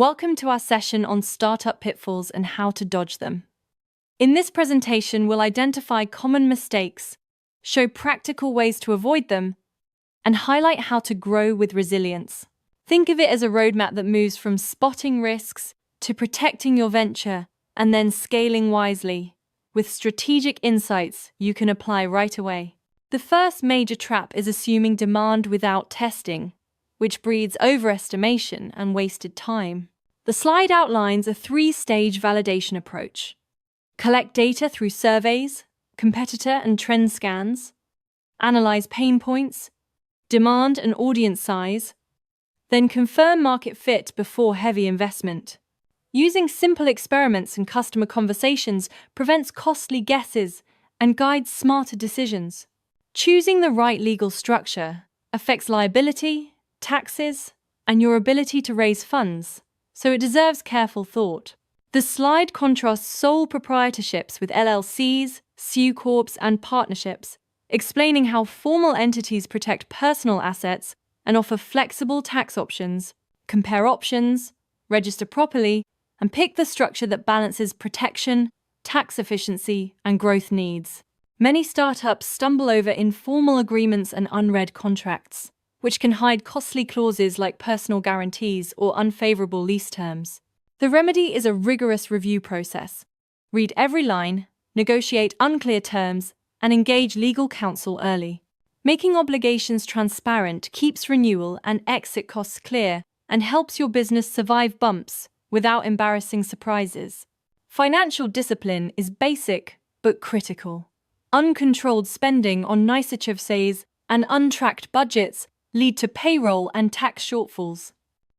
Welcome to our session on startup pitfalls and how to dodge them. In this presentation, we'll identify common mistakes, show practical ways to avoid them, and highlight how to grow with resilience. Think of it as a roadmap that moves from spotting risks to protecting your venture and then scaling wisely, with strategic insights you can apply right away. The first major trap is assuming demand without testing, which breeds overestimation and wasted time. The slide outlines a three-stage validation approach. Collect data through surveys, competitor and trend scans, analyze pain points, demand and audience size, then confirm market fit before heavy investment. Using simple experiments and customer conversations prevents costly guesses and guides smarter decisions. Choosing the right legal structure affects liability, taxes, and your ability to raise funds, so it deserves careful thought. The slide contrasts sole proprietorships with LLCs, C Corps, and partnerships, explaining how formal entities protect personal assets and offer flexible tax options. Compare options, register properly, and pick the structure that balances protection, tax efficiency, and growth needs. Many startups stumble over informal agreements and unread contracts, which can hide costly clauses like personal guarantees or unfavorable lease terms. The remedy is a rigorous review process. Read every line, negotiate unclear terms, and engage legal counsel early. Making obligations transparent keeps renewal and exit costs clear and helps your business survive bumps without embarrassing surprises. Financial discipline is basic but critical. Uncontrolled spending on niceties and untracked budgets lead to payroll and tax shortfalls.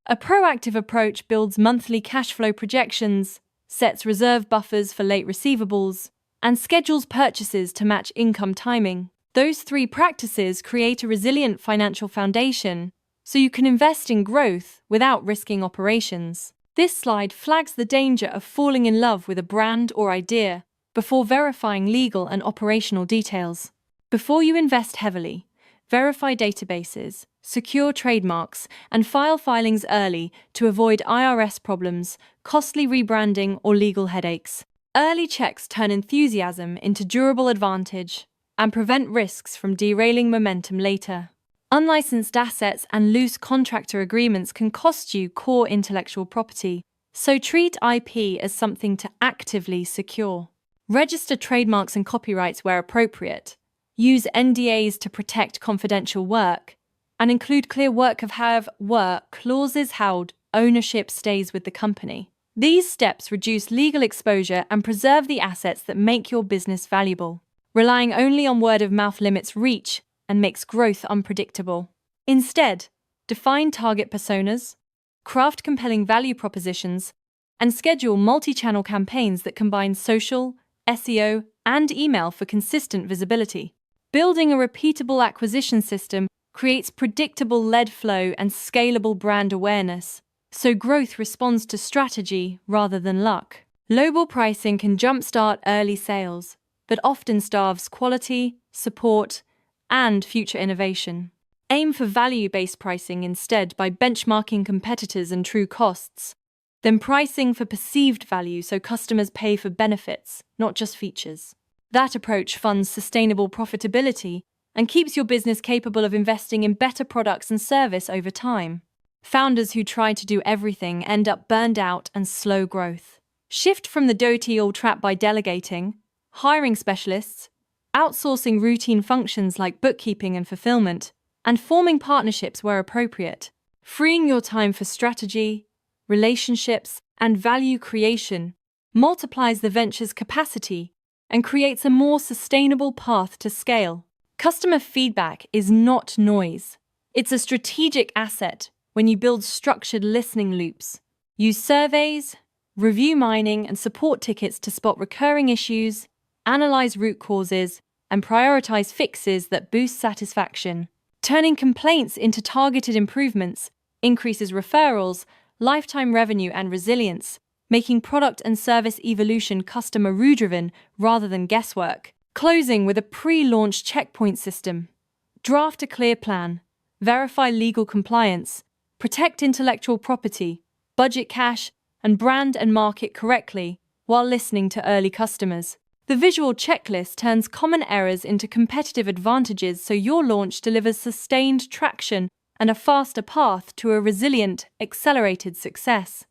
A proactive approach builds monthly cash flow projections, sets reserve buffers for late receivables, and schedules purchases to match income timing. Those three practices create a resilient financial foundation, so you can invest in growth without risking operations. This slide flags the danger of falling in love with a brand or idea before verifying legal and operational details. Before you invest heavily, verify databases, secure trademarks, and file filings early to avoid IRS problems, costly rebranding, or legal headaches. Early checks turn enthusiasm into durable advantage and prevent risks from derailing momentum later. Unlicensed assets and loose contractor agreements can cost you core intellectual property, so treat IP as something to actively secure. Register trademarks and copyrights where appropriate. Use NDAs to protect confidential work, and include clear work of work clauses how ownership stays with the company. These steps reduce legal exposure and preserve the assets that make your business valuable. Relying only on word of mouth limits reach and makes growth unpredictable. Instead, define target personas, craft compelling value propositions, and schedule multi-channel campaigns that combine social, SEO, and email for consistent visibility. Building a repeatable acquisition system creates predictable lead flow and scalable brand awareness, so growth responds to strategy rather than luck. Lowball pricing can jumpstart early sales, but often starves quality, support, and future innovation. Aim for value-based pricing instead by benchmarking competitors and true costs, then pricing for perceived value so customers pay for benefits, not just features. That approach funds sustainable profitability and keeps your business capable of investing in better products and service over time. Founders who try to do everything end up burned out and slow growth. Shift from the dirty-old trap by delegating, hiring specialists, outsourcing routine functions like bookkeeping and fulfillment, and forming partnerships where appropriate. Freeing your time for strategy, relationships, and value creation multiplies the venture's capacity and creates a more sustainable path to scale. Customer feedback is not noise. It's a strategic asset when you build structured listening loops. Use surveys, review mining, and support tickets to spot recurring issues, analyze root causes, and prioritize fixes that boost satisfaction. Turning complaints into targeted improvements increases referrals, lifetime revenue, and resilience, making product and service evolution customer-driven rather than guesswork. Closing with a pre-launch checkpoint system. Draft a clear plan, verify legal compliance, protect intellectual property, budget cash, and brand and market correctly while listening to early customers. The visual checklist turns common errors into competitive advantages so your launch delivers sustained traction and a faster path to a resilient, accelerated success.